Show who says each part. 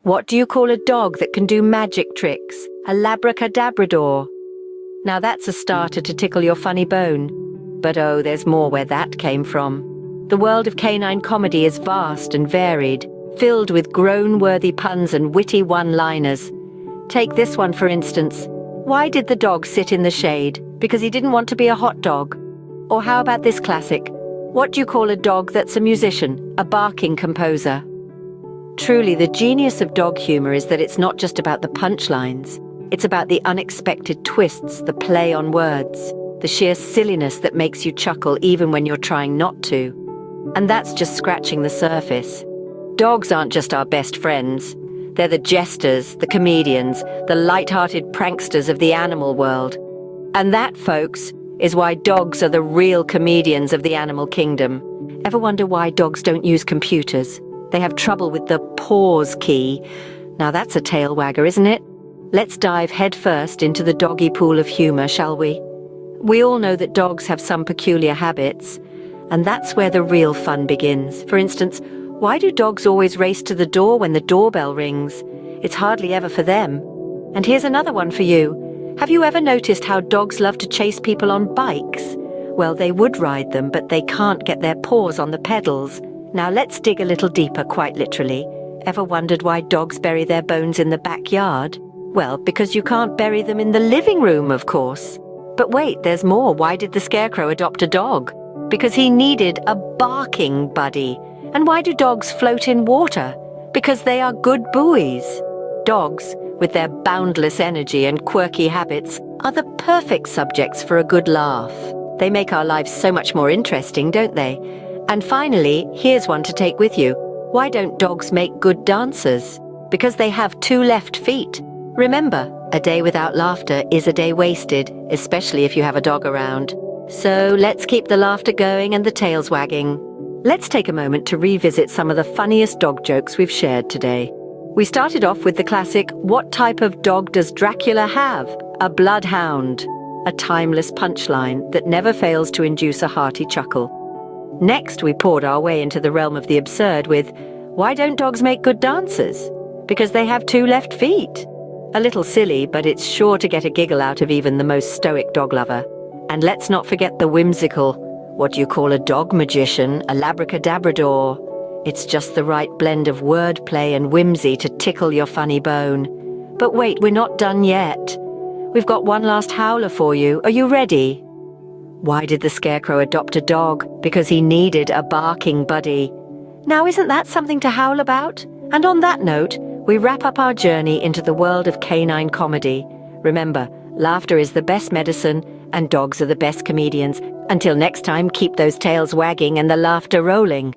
Speaker 1: What do you call a dog that can do magic tricks? A labracadabrador. Now that's a starter to tickle your funny bone. But oh, there's more where that came from. The world of canine comedy is vast and varied, filled with groan-worthy puns and witty one-liners. Take this one for instance. Why did the dog sit in the shade? Because he didn't want to be a hot dog. Or how about this classic? What do you call a dog that's a musician, a barking composer? Truly, the genius of dog humor is that it's not just about the punchlines. It's about the unexpected twists, the play on words, the sheer silliness that makes you chuckle even when you're trying not to. And that's just scratching the surface. Dogs aren't just our best friends. They're the jesters, the comedians, the light-hearted pranksters of the animal world. And that, folks, is why dogs are the real comedians of the animal kingdom. Ever wonder why dogs don't use computers? They have trouble with the pause key. Now that's a tail wagger, isn't it? Let's dive headfirst into the doggy pool of humor, shall we? We all know that dogs have some peculiar habits, and that's where the real fun begins. For instance, why do dogs always race to the door when the doorbell rings? It's hardly ever for them. And here's another one for you. Have you ever noticed how dogs love to chase people on bikes? Well, they would ride them, but they can't get their paws on the pedals. Now let's dig a little deeper, quite literally. Ever wondered why dogs bury their bones in the backyard? Well, because you can't bury them in the living room, of course. But wait, there's more. Why did the scarecrow adopt a dog? Because he needed a barking buddy. And why do dogs float in water? Because they are good buoys. Dogs, with their boundless energy and quirky habits, are the perfect subjects for a good laugh. They make our lives so much more interesting, don't they? And finally, here's one to take with you. Why don't dogs make good dancers? Because they have 2 left feet. Remember, a day without laughter is a day wasted, especially if you have a dog around. So let's keep the laughter going and the tails wagging. Let's take a moment to revisit some of the funniest dog jokes we've shared today. We started off with the classic, what type of dog does Dracula have? A bloodhound. A timeless punchline that never fails to induce a hearty chuckle. Next, we poured our way into the realm of the absurd with, why don't dogs make good dancers? Because they have 2 left feet. A little silly, but it's sure to get a giggle out of even the most stoic dog lover. And let's not forget the whimsical, what do you call a dog magician, a labracadabrador? It's just the right blend of wordplay and whimsy to tickle your funny bone. But wait, we're not done yet. We've got one last howler for you. Are you ready? Why did the scarecrow adopt a dog? Because he needed a barking buddy. Now isn't that something to howl about? And on that note, we wrap up our journey into the world of canine comedy. Remember, laughter is the best medicine, and dogs are the best comedians. Until next time, keep those tails wagging and the laughter rolling.